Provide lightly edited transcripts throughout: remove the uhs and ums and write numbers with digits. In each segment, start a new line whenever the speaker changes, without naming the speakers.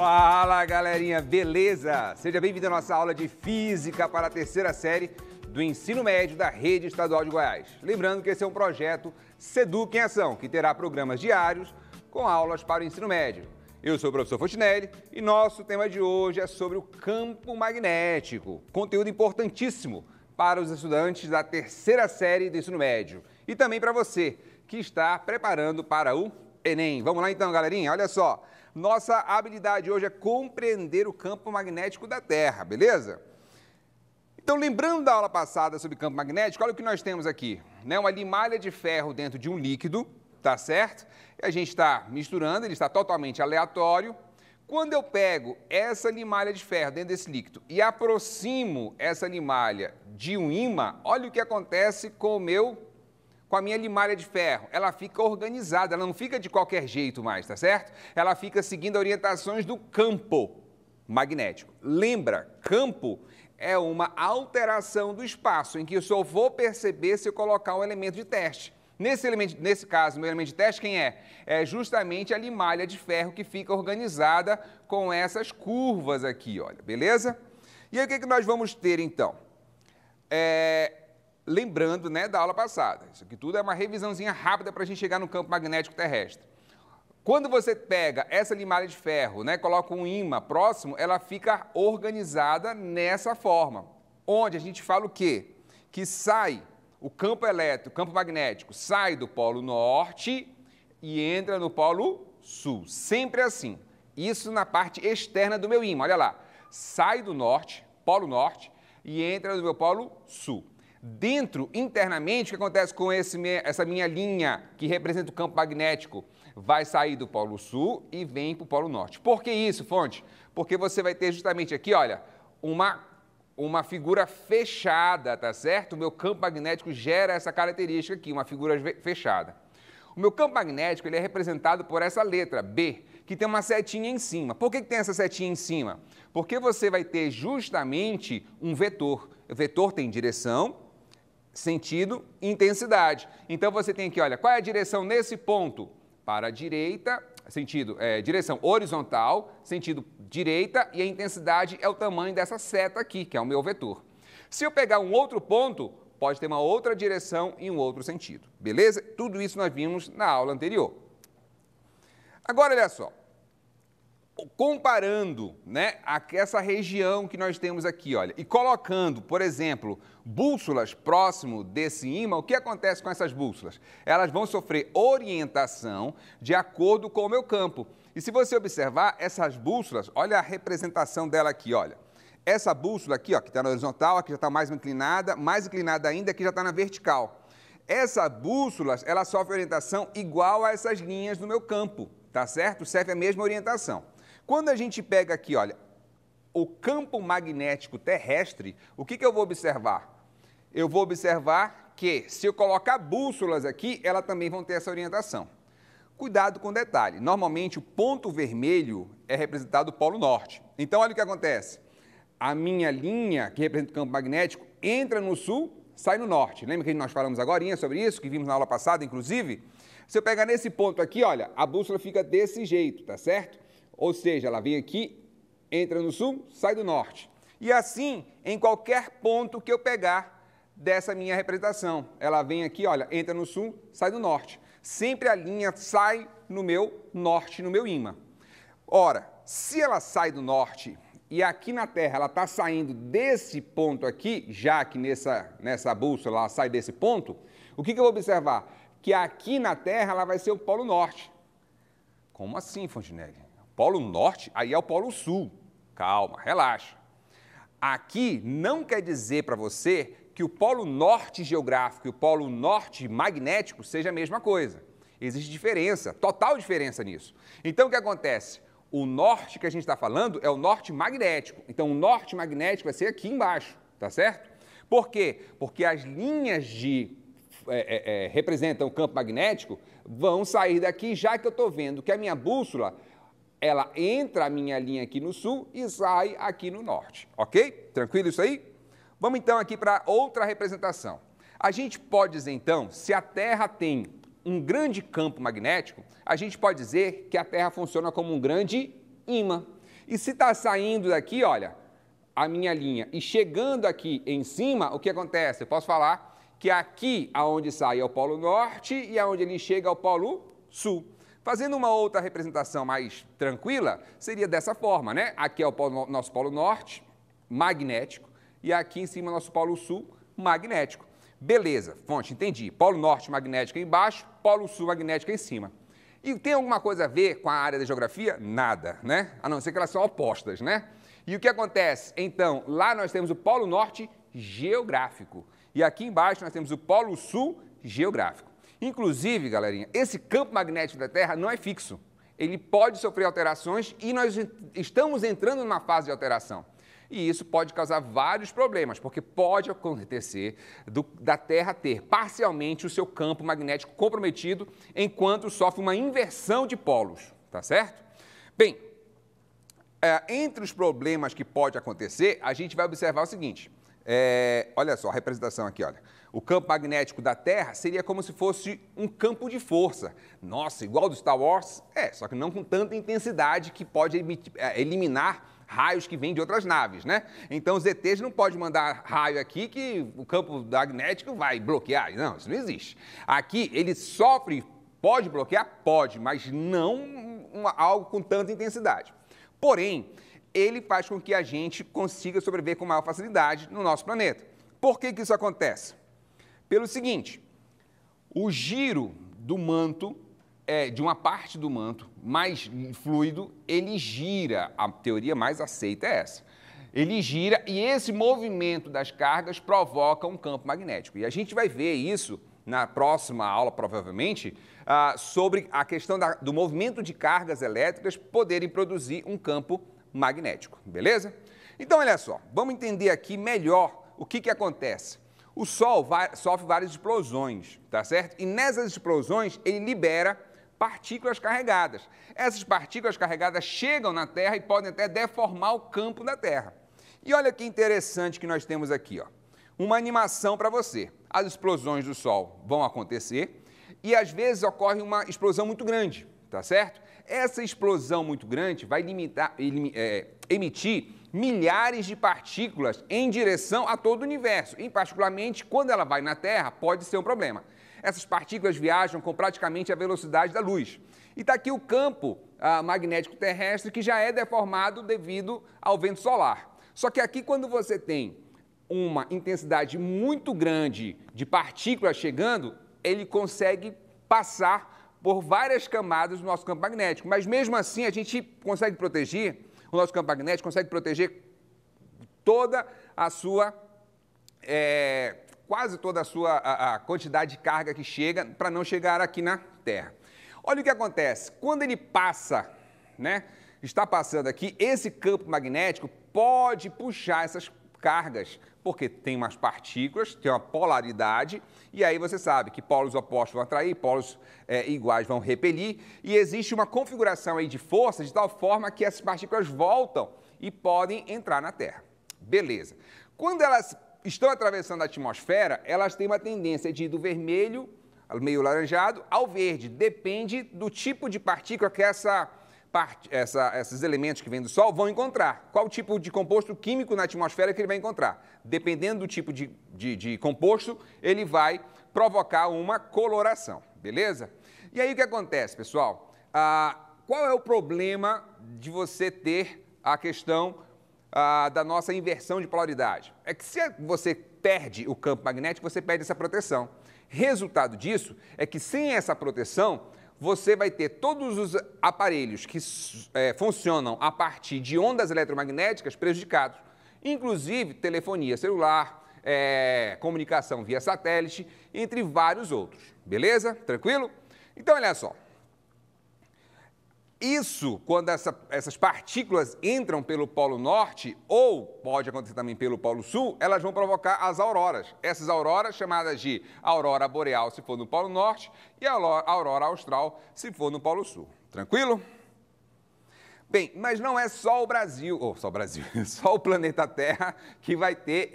Fala, galerinha, beleza? Seja bem-vindo à nossa aula de Física para a terceira série do Ensino Médio da Rede Estadual de Goiás. Lembrando que esse é um projeto Seduc em Ação, que terá programas diários com aulas para o ensino médio. Eu sou o professor Fontinelli e nosso tema de hoje é sobre o campo magnético, conteúdo importantíssimo para os estudantes da terceira série do ensino médio e também para você que está preparando para o Enem. Vamos lá então, galerinha? Olha só, nossa habilidade hoje é compreender o campo magnético da Terra, beleza? Então, lembrando da aula passada sobre campo magnético, olha o que nós temos aqui, né? Uma limalha de ferro dentro de um líquido, tá certo? E a gente está misturando, ele está totalmente aleatório. Quando eu pego essa limalha de ferro dentro desse líquido e aproximo essa limalha de um ímã, olha o que acontece com a minha limalha de ferro. Ela fica organizada, ela não fica de qualquer jeito mais, tá certo? Ela fica seguindo orientações do campo magnético. Lembra, campo é uma alteração do espaço em que eu só vou perceber se eu colocar um elemento de teste. Nesse caso, meu elemento de teste, quem é? É justamente a limalha de ferro que fica organizada com essas curvas aqui, olha, beleza? E aí, o que nós vamos ter, então? Lembrando, né, da aula passada, isso aqui tudo é uma revisãozinha rápida para a gente chegar no campo magnético terrestre. Quando você pega essa limalha de ferro, né, coloca um ímã próximo, ela fica organizada nessa forma, onde a gente fala o quê? Que sai o campo elétrico, o campo magnético, sai do polo norte e entra no polo sul. Sempre assim. Isso na parte externa do meu ímã. Olha lá. Sai do norte, polo norte, e entra no meu polo sul. Dentro, internamente, o que acontece com essa minha linha que representa o campo magnético? Vai sair do polo sul e vem para o polo norte. Por que isso, Fonte? Porque você vai ter justamente aqui, olha, uma figura fechada, tá certo? O meu campo magnético gera essa característica aqui, uma figura fechada. O meu campo magnético ele é representado por essa letra B, que tem uma setinha em cima. Por que tem essa setinha em cima? Porque você vai ter justamente um vetor. O vetor tem direção, sentido e intensidade. Então você tem aqui, olha, qual é a direção nesse ponto? Para a direita, direção horizontal, sentido direita, e a intensidade é o tamanho dessa seta aqui, que é o meu vetor. Se eu pegar um outro ponto, pode ter uma outra direção e um outro sentido, beleza? Tudo isso nós vimos na aula anterior. Agora, olha só, comparando, né, essa região que nós temos aqui, olha, e colocando, por exemplo, bússolas próximo desse ímã, o que acontece com essas bússolas? Elas vão sofrer orientação de acordo com o meu campo. E se você observar essas bússolas, olha a representação dela aqui, olha. Essa bússola aqui, ó, que está na horizontal, aqui já está mais inclinada ainda, aqui já está na vertical. Essas bússolas, ela sofre orientação igual a essas linhas no meu campo, tá certo? Serve a mesma orientação. Quando a gente pega aqui, olha, o campo magnético terrestre, o que eu vou observar? Eu vou observar que, se eu colocar bússolas aqui, elas também vão ter essa orientação. Cuidado com o detalhe, normalmente o ponto vermelho é representado do polo norte. Então, olha o que acontece. A minha linha, que representa o campo magnético, entra no sul, sai no norte. Lembra que nós falamos agora sobre isso, que vimos na aula passada, inclusive? Se eu pegar nesse ponto aqui, olha, a bússola fica desse jeito, tá certo? Ou seja, ela vem aqui, entra no sul, sai do norte. E assim, em qualquer ponto que eu pegar dessa minha representação, ela vem aqui, olha, entra no sul, sai do norte. Sempre a linha sai no meu norte, no meu ímã. Ora, se ela sai do norte e aqui na Terra ela está saindo desse ponto aqui, já que nessa bússola ela sai desse ponto, o que eu vou observar? Que aqui na Terra ela vai ser o polo norte. Como assim, Fontinelli? Polo norte, aí é o polo sul. Calma, relaxa. Aqui não quer dizer para você que o polo norte geográfico e o polo norte magnético seja a mesma coisa. Existe diferença, total diferença nisso. Então, o que acontece? O norte que a gente está falando é o norte magnético. Então, o norte magnético vai ser aqui embaixo, tá certo? Por quê? Porque as linhas representam o campo magnético vão sair daqui, já que eu estou vendo que a minha bússola ela entra a minha linha aqui no sul e sai aqui no norte, ok? Tranquilo isso aí? Vamos então aqui para outra representação. A gente pode dizer então, se a Terra tem um grande campo magnético, a gente pode dizer que a Terra funciona como um grande ímã. E se está saindo daqui, olha, a minha linha, e chegando aqui em cima, o que acontece? Eu posso falar que aqui, aonde sai é o Polo Norte e aonde ele chega é o Polo Sul. Fazendo uma outra representação mais tranquila, seria dessa forma, né? Aqui é o nosso Polo Norte, magnético, e aqui em cima nosso Polo Sul, magnético. Beleza, fonte, entendi. Polo Norte magnético embaixo, Polo Sul magnético em cima. E tem alguma coisa a ver com a área da geografia? Nada, né? A não ser que elas são opostas, né? E o que acontece? Então, lá nós temos o Polo Norte geográfico. E aqui embaixo nós temos o Polo Sul geográfico. Inclusive, galerinha, esse campo magnético da Terra não é fixo. Ele pode sofrer alterações e nós estamos entrando numa fase de alteração. E isso pode causar vários problemas, porque pode acontecer da Terra ter parcialmente o seu campo magnético comprometido enquanto sofre uma inversão de polos, tá certo? Bem, entre os problemas que pode acontecer, a gente vai observar o seguinte, olha só, a representação aqui, olha. O campo magnético da Terra seria como se fosse um campo de força. Nossa, igual do Star Wars? Só que não com tanta intensidade que pode eliminar raios que vêm de outras naves, né? Então os ETs não podem mandar raio aqui que o campo magnético vai bloquear. Não, isso não existe. Aqui ele sofre, pode bloquear? Pode, mas não algo com tanta intensidade. Porém, ele faz com que a gente consiga sobreviver com maior facilidade no nosso planeta. Por que isso acontece? Pelo seguinte, o giro do manto, de uma parte do manto mais fluido, ele gira, a teoria mais aceita é essa. Ele gira e esse movimento das cargas provoca um campo magnético. E a gente vai ver isso na próxima aula, provavelmente, sobre a questão do movimento de cargas elétricas poderem produzir um campo magnético, beleza? Então, olha só, vamos entender aqui melhor o que acontece. O Sol sofre várias explosões, tá certo? E nessas explosões ele libera partículas carregadas. Essas partículas carregadas chegam na Terra e podem até deformar o campo da Terra. E olha que interessante que nós temos aqui, ó. Uma animação para você. As explosões do Sol vão acontecer e às vezes ocorre uma explosão muito grande, tá certo? Essa explosão muito grande vai emitir milhares de partículas em direção a todo o universo. E, particularmente, quando ela vai na Terra, pode ser um problema. Essas partículas viajam com praticamente a velocidade da luz. E está aqui o campo magnético terrestre, que já é deformado devido ao vento solar. Só que aqui, quando você tem uma intensidade muito grande de partículas chegando, ele consegue passar por várias camadas do nosso campo magnético. Mas, mesmo assim, a gente consegue proteger, o nosso campo magnético consegue proteger toda a sua, quase toda a sua a quantidade de carga que chega para não chegar aqui na Terra. Olha o que acontece, quando ele passa, né, está passando aqui, esse campo magnético pode puxar essas cargas, porque tem umas partículas, tem uma polaridade, e aí você sabe que polos opostos vão atrair, polos iguais vão repelir, e existe uma configuração aí de força de tal forma que essas partículas voltam e podem entrar na Terra. Beleza. Quando elas estão atravessando a atmosfera, elas têm uma tendência de ir do vermelho, meio laranjado, ao verde. Depende do tipo de partícula que esses elementos que vêm do Sol vão encontrar. Qual tipo de composto químico na atmosfera que ele vai encontrar? Dependendo do tipo de composto, ele vai provocar uma coloração, beleza? E aí o que acontece, pessoal? Qual é o problema de você ter a questão da nossa inversão de polaridade? É que se você perde o campo magnético, você perde essa proteção. Resultado disso é que sem essa proteção, você vai ter todos os aparelhos que funcionam a partir de ondas eletromagnéticas prejudicados, inclusive telefonia celular, comunicação via satélite, entre vários outros. Beleza? Tranquilo? Então, olha só. Isso, quando essas partículas entram pelo Polo Norte, ou pode acontecer também pelo Polo Sul, elas vão provocar as auroras. Essas auroras, chamadas de aurora boreal, se for no Polo Norte, e a aurora austral, se for no Polo Sul. Tranquilo? Bem, mas não é só o Brasil, só o planeta Terra que vai ter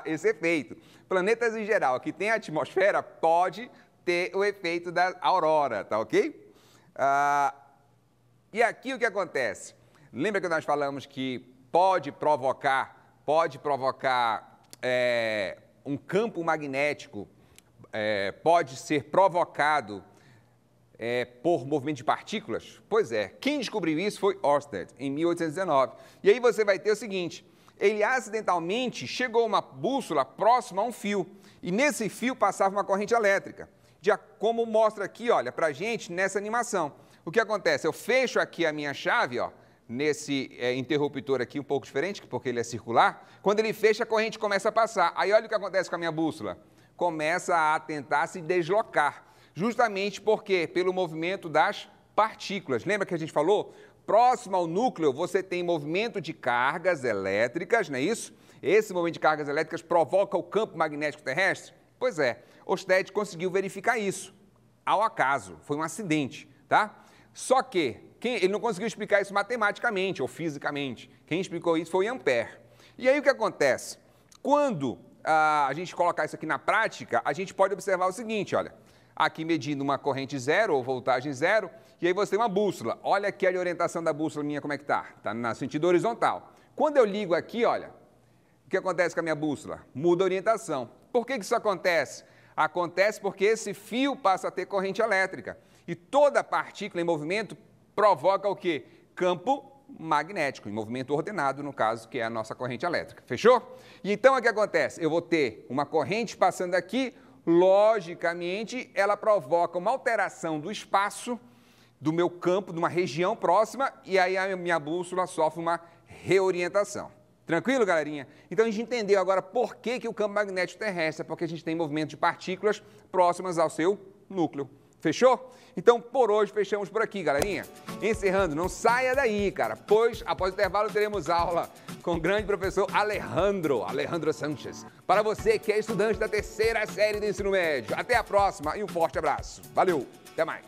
esse efeito. Planetas em geral que têm atmosfera pode ter o efeito da aurora, tá ok? E aqui o que acontece? Lembra que nós falamos que pode provocar um campo magnético, pode ser provocado por movimento de partículas? Pois é, quem descobriu isso foi Ørsted, em 1819. E aí você vai ter o seguinte, ele acidentalmente chegou a uma bússola próxima a um fio, e nesse fio passava uma corrente elétrica, como mostra aqui, olha, pra gente nessa animação. O que acontece? Eu fecho aqui a minha chave, ó, nesse interruptor aqui um pouco diferente, porque ele é circular. Quando ele fecha, a corrente começa a passar. Aí olha o que acontece com a minha bússola. Começa a tentar se deslocar. Justamente porque pelo movimento das partículas. Lembra que a gente falou? Próximo ao núcleo, você tem movimento de cargas elétricas, não é isso? Esse movimento de cargas elétricas provoca o campo magnético terrestre? Pois é, Ørsted conseguiu verificar isso, ao acaso, foi um acidente, tá? Só que ele não conseguiu explicar isso matematicamente ou fisicamente. Quem explicou isso foi Ampère. E aí o que acontece? Quando a gente colocar isso aqui na prática, a gente pode observar o seguinte, olha, aqui medindo uma corrente zero ou voltagem zero, e aí você tem uma bússola. Olha aqui a orientação da bússola minha como é que está. Está no sentido horizontal. Quando eu ligo aqui, olha, o que acontece com a minha bússola? Muda a orientação. Por que isso acontece? Acontece porque esse fio passa a ter corrente elétrica. E toda partícula em movimento provoca o quê? Campo magnético, em movimento ordenado, no caso, que é a nossa corrente elétrica. Fechou? E então o que acontece? Eu vou ter uma corrente passando aqui, logicamente, ela provoca uma alteração do espaço do meu campo, de uma região próxima, e aí a minha bússola sofre uma reorientação. Tranquilo, galerinha? Então a gente entendeu agora por que o campo magnético terrestre é porque a gente tem movimento de partículas próximas ao seu núcleo. Fechou? Então, por hoje, fechamos por aqui, galerinha. Encerrando, não saia daí, cara, pois após o intervalo teremos aula com o grande professor Alejandro Sanches. Para você que é estudante da 3ª série do ensino médio. Até a próxima e um forte abraço. Valeu, até mais.